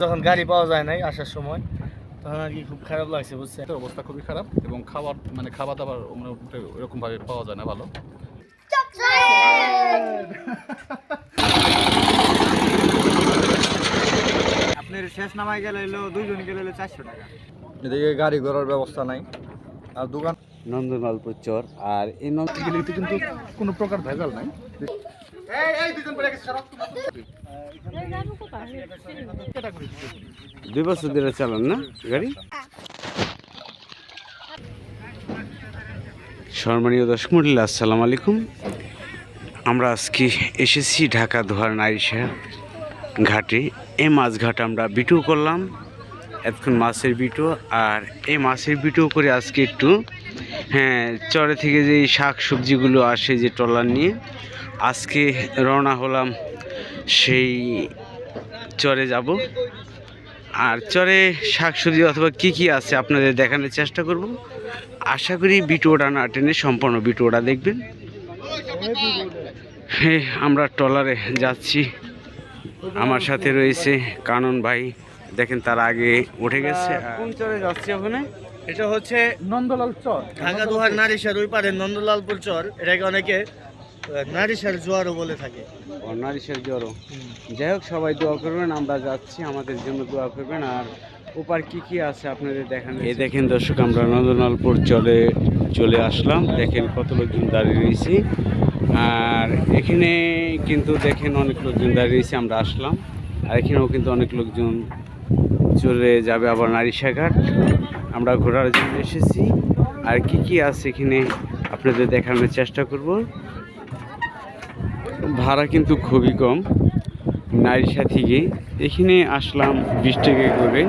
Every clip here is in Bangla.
যখন গাড়ি পাওয়া যায় নাই আসার সময় তখন আর কি খুব খারাপ লাগছে, বুঝছেন? অবস্থা খুবই খারাপ এবং খাবার দাবার এরকম ভাবে পাওয়া যায় না ভালো। আপনার শেষ নামায় গেলে হলো 2 জন গেলে হলো 400 টাকা। এদিকে গাড়ি ঘোড়ার ব্যবস্থা নাই আর দোকান নন্দলালপুর চর। আর এই এগুলিতে কিন্তু কোনো প্রকার ভেজাল নাই। দুই বছর ধরে চালান না গাড়ি? সম্মানীয় দর্শক মণ্ডলী, আসসালামু আলাইকুম। আমরা আজকে এসেছি ঢাকা দোহার নারিশা ঘাটে। এই মাছ ঘাট আমরা বিটু করলাম, এতক্ষণ মাছের বিটু। আর এই মাছের বিটু করে আজকে একটু চরে থেকে যে শাক সবজিগুলো আসে যে ট্রলার নিয়ে, আজকে রওনা হলাম সেই চরে যাব। আর চরে শাক সবজি অথবা কী আছে আপনাদের দেখানোর চেষ্টা করব। আশা করি ভিডিওটা না টেনে সম্পূর্ণ ভিডিওটা দেখবেন। আমরা ট্রলারে যাচ্ছি, আমার সাথে রয়েছে কানন ভাই। দেখেন তার আগে উঠে গেছে। কোন চরে যাচ্ছি ওখানে? এটা হচ্ছে নন্দলাল চর, ঢাকা দোহার নারিশার ওই পারে নন্দলালপুর চর। এটাকে অনেকে নারিশার জোয়ারও বলে থাকে। নারিশার জোয়ারও। যাই হোক, সবাই দোয়া করবেন, আমরা যাচ্ছি, আমাদের জন্য দোয়া করবেন। আর ওপার কি আছে আপনাদের দেখান। এই দেখেন দর্শক, আমরা নন্দলালপুর চলে আসলাম। দেখেন কত লোকজন দাঁড়িয়ে রয়েছি। আর এখানে কিন্তু দেখেন অনেক লোকজন দাঁড়িয়ে রয়েছে। আমরা আসলাম, আর এখানেও কিন্তু অনেক লোকজন চলে যাবে আবার নারিশা ঘাট। আমরা ঘোরার জন্য এসেছি, আর কি আছে এখানে আপনাদের দেখানোর চেষ্টা করব। ভাড়া কিন্তু খুবই কম। নারিশা থেকে এখানে আসলাম 20 টাকা করে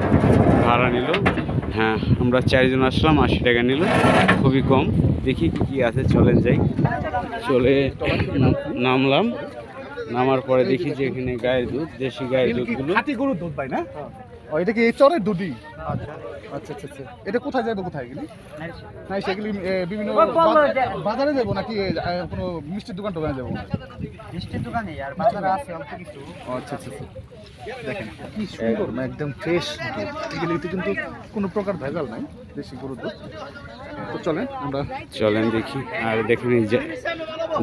ভাড়া নিল। আমরা 4 জন আসলাম, 80 টাকা নিল, খুবই কম। দেখি কি আছে, চলে যাই। চলে নামলাম, নামার পরে দেখি যে এখানে গায়ের দুধ, দেশি গায়ের দুধগুলো। খাঁটি গরুর দুধ পাই না? এটা কি এই চরের দুধই? আচ্ছা আচ্ছা আচ্ছা। এটা কোথায় যাবো, কোথায় গেলি? না সেগুলি বিভিন্ন বাজারে যাবো নাকি কোনো মিষ্টির দোকান টোকানে যাবো? মিষ্টির দোকানে আর বাজারে আছে অল্প কিছু। আচ্ছা আচ্ছা আচ্ছা। দেখেন কি সুন্দর, একদম ফ্রেশ দুধ। এগুলিতে কিন্তু কোনো প্রকার ভেজাল নাই, দেশি গরুর দুধ। তো চলেন দেখি। আর দেখেন এই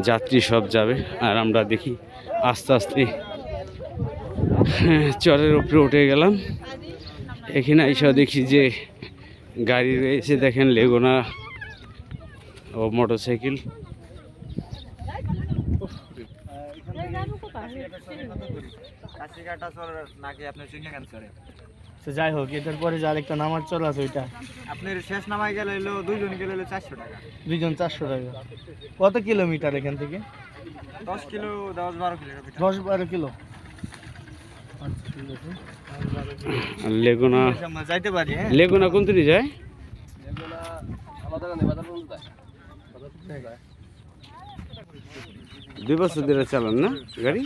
যাত্রী সব যাবে, আর আমরা দেখি আস্তে আস্তে চরের উপরে উঠে গেলাম। এখানে এসে দেখি যে গাড়ি রয়েছে, দেখেন লেগুনা ও মোটরসাইকেল। যাই হোক, এটার পরে যার একটা নামার চল আছে, ওইটা আপনার শেষ নামায় গেলে হলো 2 জন গেলে হলো 400 টাকা। 2 জন 400 টাকা। কত কিলোমিটার এখান থেকে? 10 কিলো, 10-12 কিলোমিটার। 10-12 কিলো। আচ্ছা ঠিক আছে। লেগুনা আমরা যাইতে পারি। লেগুনা কোন দিকে যায়? লেগুনা আমাদের বাজার পর্যন্ত যায়। 2 বছর ধরে চালান না গাড়ি?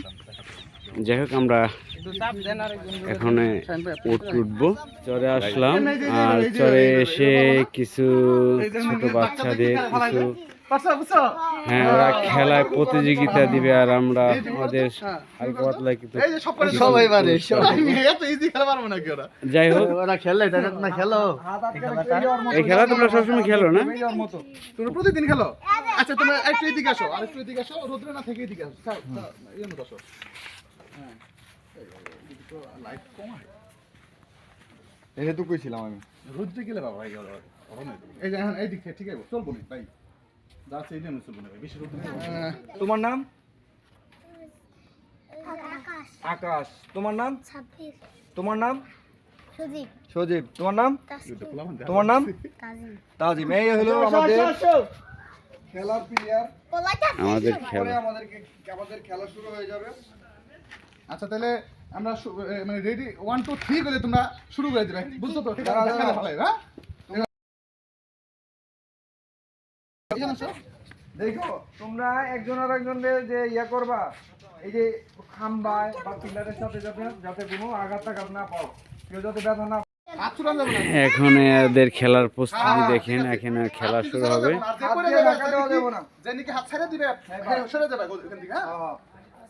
যাই হোক, আমরা এখন উঠবো। চরে আসলাম, আর চরে এসে কিছু ছোট বাচ্চাদের কিছু ওরা খেলায় প্রতিযোগিতা দিবে। আর আমরা আমাদের হালকা পাতলা কিন্তু সবাই পারে। যাই হোক, ওরা খেলে না, খেলো এই খেলা তোমরা সবসময় খেলো না? তোমরা প্রতিদিন খেলো? আচ্ছা তোমরা একটু এদিকে আসো, আর একটু এদিকে আসো, রোদ্রে না থেকে এদিকে আসো। এই মতো আসো। হ্যাঁ, লাইট কম হয়। এটা তো কইছিলাম আমি। রোদ্রে গেলে বাবা এই যে এখন এই দিক থেকে ঠিক আছে, চলবো না ভাই। যাচ্ছে এই নিয়ে চলবো না ভাই, বেশি রোদ্রে। তোমার নাম? আকাশ। তোমার নাম? ছাব্বিশ। তোমার নাম? সুদীপ। সজীব। তোমার নাম? তাসকিন। তোমার নাম? কাজিম। তাজিম। এই হলো আমাদের খেলার প্লেয়ার। আমাদের খেলা। আমাদের খেলা শুরু হয়ে যাবে। আচ্ছা তাহলে আমরা মানে রেডি 1 2 3 বলে তোমরা শুরু করে দিবে, বুঝছো তো? ঠিক আছে, হ্যাঁ দেখো, তোমরা একজন আর একজনের যে ইয়া করবা, এই যে খাম্বায় বা পিলারের সাথে যাতে কোনো আঘাত না পাও, কেউ যাতে ব্যথা না। এখন এদের খেলার প্রস্তুতি দেখেন, এখানে খেলা শুরু হবে।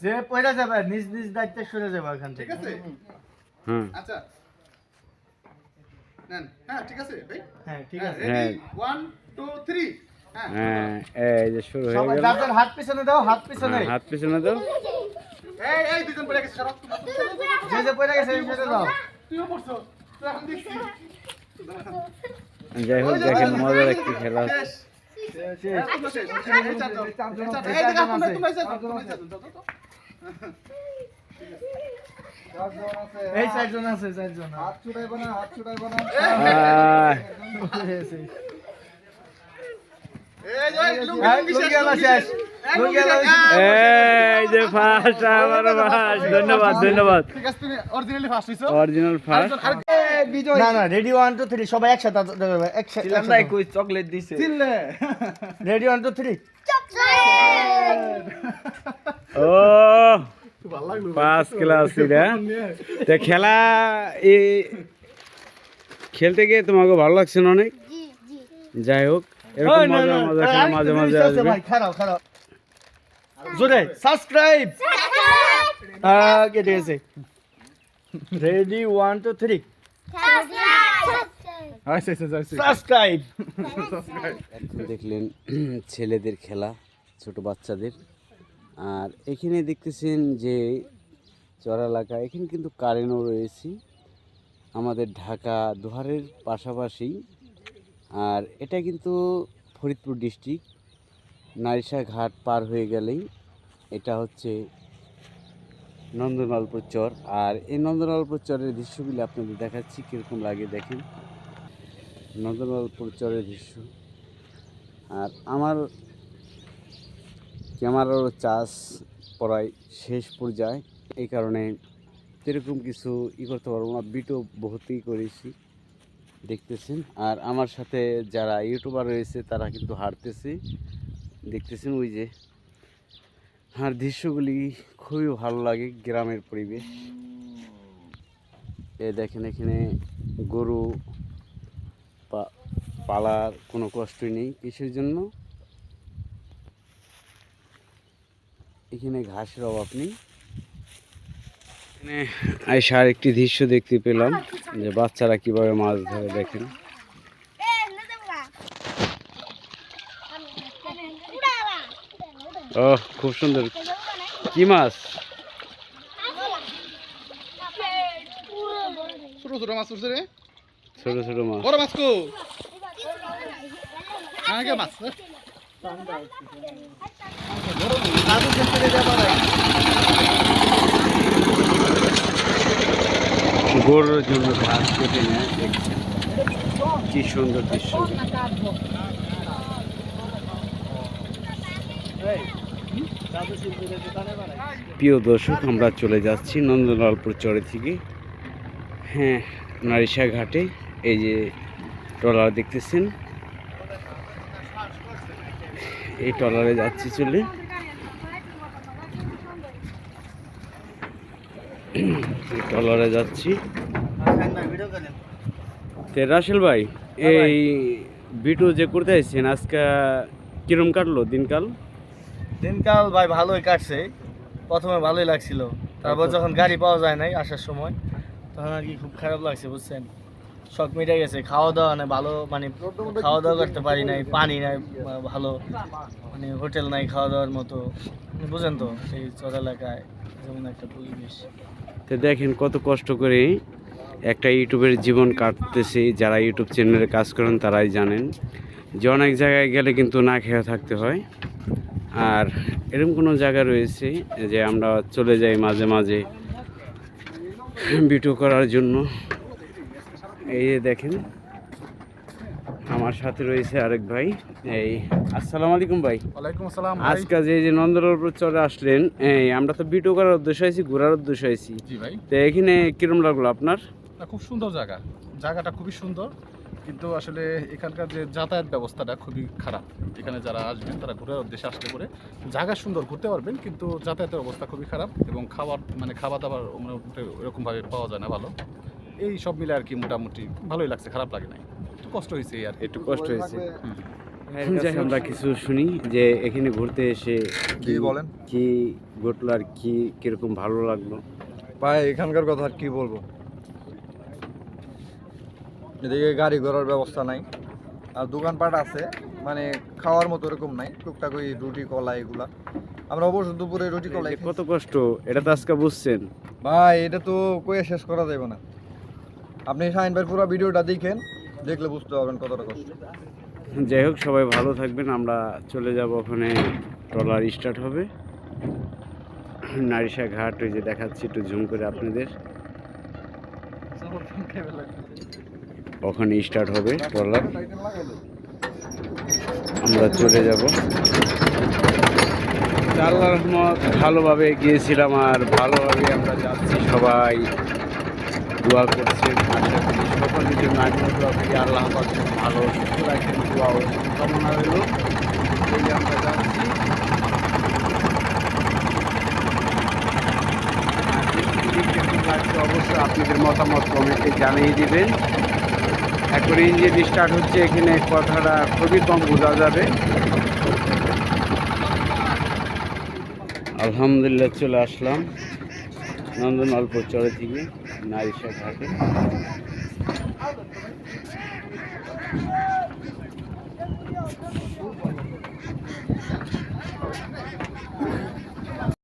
যে পয়রা যাবে নিজ নিজ দায়িত্বে সরে যাবে এখান থেকে। আচ্ছা নেন। হ্যাঁ ঠিক আছে ভাই। হ্যাঁ ঠিক আছে। হ্যাঁ। 1 2 3 হ্যাঁ হ্যাঁ এই যে শুরু হয়ে সবাই গেল। যার যার হাত পিছনে দাও, হাত পিছনে। হ্যাঁ, হাত পিছনে দাও। এই দুজন পড়ে গেছে সরব যে যে পড়ে গেছে এই সাইডে দাও। তুইও পড়ছো তুই এখন দেখছি যাই হোক দেখেন মজার একটি খেলা। শেষ শেষ। এই চারজন এই দিকে আপনি তোমরা এই চারজন আছে, চারজন। হাত ছুটাইবো না আহ, এই যে লুঙ্গি আলা শেষ। লুঙ্গি আলা এই যে ফার্স্ট আমার ফার্স্ট, ধন্যবাদ ধন্যবাদ। ঠিক আছে তুমি অরিজিনালি ফার্স্ট হইছো অরিজিনাল ফার্স্ট। বিজয় না না, রেডি 1 2 3 সবাই একসাথে একসাথে। কই চকলেট দিছে চিল্লে রেডি 1 2 3। ও ভালো লাগলো পাঁচ ক্লাস এটা। তো খেলা এই খেলতে গিয়ে তোমাকে ভালো লাগছে না অনেক? যাই হোক এরকম মজা মজা খেলা মাঝে মাঝে আসবে। ভাই খারাপ খারাপ। জোরে সাবস্ক্রাইব। কে দিয়েছে? রেডি 1 2 3 আচ্ছা আচ্ছা সাবস্ক্রাইব। এখন দেখলেন ছেলেদের খেলা, ছোট বাচ্চাদের। আর এখানে দেখতেছেন যে চর এলাকা, এখানে কিন্তু কারেন্টও রয়েছে আমাদের ঢাকা দোহারের পাশাপাশি। আর এটা কিন্তু ফরিদপুর ডিস্ট্রিক্ট, নারিশা ঘাট পার হয়ে গেলেই এটা হচ্ছে নন্দলালপুর চর। আর এই নন্দলালপুর চরের দৃশ্যগুলি আপনাদের দেখাচ্ছি কীরকম লাগে দেখেন, নন্দলালপুর চরের দৃশ্য। আর আমার ক্যামেরারও চার্জ প্রায় শেষ পর্যায়ে, এই কারণে এরকম কিছু করতে পারবো না। ভিডিও বহুতই করেছি দেখতেছেন। আর আমার সাথে যারা ইউটিউবার রয়েছে তারা কিন্তু হাঁটতেছে, দেখতেছেন ওই যে। আর দৃশ্যগুলি খুবই ভালো লাগে, গ্রামের পরিবেশ। এ দেখেন এখানে গরু পালার কোনো কষ্টই নেই। কিসের জন্য? এখানে ঘাসের অভাব নেই। এখানে আইসা আরেকটি দৃশ্য দেখতে পেলাম যে বাচ্চারা কিভাবে মাছ ধরে দেখেন। ও খুব সুন্দর। কি মাছ? ছোট ছোট মাছ উঠছে রে ছোট ছোট মাছ। বড় মাছ কো আগে মাছ গরুর জন্য ঘাস কেটে নেয়, দেখছেন কি সুন্দর দৃশ্য। প্রিয় দর্শক, আমরা চলে যাচ্ছি নন্দলালপুর চরে থেকে। হ্যাঁ, নারিশা ঘাটে এই যে ট্রলার দেখতেছেন, এই ট্রলারে যাচ্ছি চলে। ট্রলারে যাচ্ছি। তে রাসেল ভাই, এই ভিডিও যে করতে আসছেন আজকে কিরম কাটলো দিনকাল? দিনকাল ভাই ভালোই কাটছে। প্রথমে ভালোই লাগছিল, তারপর যখন গাড়ি পাওয়া যায় নাই আসার সময় তখন আর কি খুব খারাপ লাগছে, বুঝছেন। শখ মিটে গেছে। খাওয়া দাওয়া নাই ভালো, মানে খাওয়া দাওয়া করতে পারি নাই, পানি নাই ভালো, মানে হোটেল নাই খাওয়া দাওয়ার মতো, বুঝেন তো এই চর এলাকায় যেমন একটা পরিবেশ। তো দেখেন কত কষ্ট করে একটা ইউটিউবের জীবন কাটতেছে। যারা ইউটিউব চ্যানেলে কাজ করেন তারাই জানেন যে অনেক জায়গায় গেলে কিন্তু না খেয়ে থাকতে হয়। আর এরকম কোনো জায়গা রয়েছে যে আমরা চলে যাই মাঝে মাঝে ভিডিও করার জন্য। এই যে দেখেন আমার সাথে রয়েছে আরেক ভাই। এই আসসালামু আলাইকুম ভাই। ওয়ালাইকুম আসসালাম ভাই। আজকে যে নন্দলালপুর চরে আসলেন, এই আমরা তো ভিডিও করার উদ্দেশ্য আছি, ঘোরার উদ্দেশ্য আছি। জি ভাই, তো এখানে কিরম লাগলো আপনার? খুব সুন্দর জায়গা, জায়গাটা খুবই সুন্দর, কিন্তু আসলে এখানকার যে যাতায়াত ব্যবস্থাটা খুবই খারাপ। এখানে যারা আসবেন তারা ঘোরার উদ্দেশ্যে আসলে পরে জায়গা সুন্দর ঘুরতে পারবেন, কিন্তু যাতায়াতের অবস্থা খুবই খারাপ এবং খাওয়া দাবার এরকমভাবে পাওয়া যায় না ভালো। এই সব মিলে আর কি মোটামুটি ভালোই লাগছে, খারাপ লাগে নাই। একটু কষ্ট হয়েছে আর একটু কষ্ট হয়েছে। যাই আমরা কিছু শুনি যে এখানে ঘুরতে এসে কি বলেন কি ঘটলো আর কি কিরকম ভালো লাগলো। ভাই এখানকার কথা আর কি বলবো, এদিকে গাড়ি ঘোড়ার ব্যবস্থা নাই, আর দোকানপাট আছে মানে খাওয়ার মতো এরকম নাই, টুকটাক ওই রুটি কলা এগুলা। আমরা অবশ্য দুপুরে রুটি কলা কত কষ্ট এটা তো আজকে বুঝছেন ভাই, এটা তো কয়ে শেষ করা যাবে না। আপনি শাহিন ভাই পুরো ভিডিওটা দেখেন, দেখলে বুঝতে পারবেন কতটা কষ্ট। যাই হোক, সবাই ভালো থাকবেন। আমরা চলে যাব, ওখানে ট্রলার স্টার্ট হবে নারিশা ঘাট, ওই যে দেখাচ্ছি একটু জুম করে আপনাদের, ওখানে স্টার্ট হবে ট্রলার, আমরা চলে যাব। আল্লাহর রহমত ভালোভাবে গিয়েছিলাম আর ভালোভাবে আমরা যাচ্ছি। সবাই দোয়া করছেন, আশা করি সকলের জন্য আমিও দোয়া করি আল্লাহ পাক ভালো সুস্থ রাখেন, দোয়া ও কামনা রইল। এই আমরা যাচ্ছি। অবশ্যই আপনাদের মতামত কমেন্টে জানিয়ে দিবেন। এখন ইঞ্জিন স্টার্ট হচ্ছে, এখানে কথাটা খুবই কম বোঝা যাবে। আলহামদুলিল্লাহ চলে আসলাম নন্দন অল্প চড়ে থেকে নারিশা ঘাটে।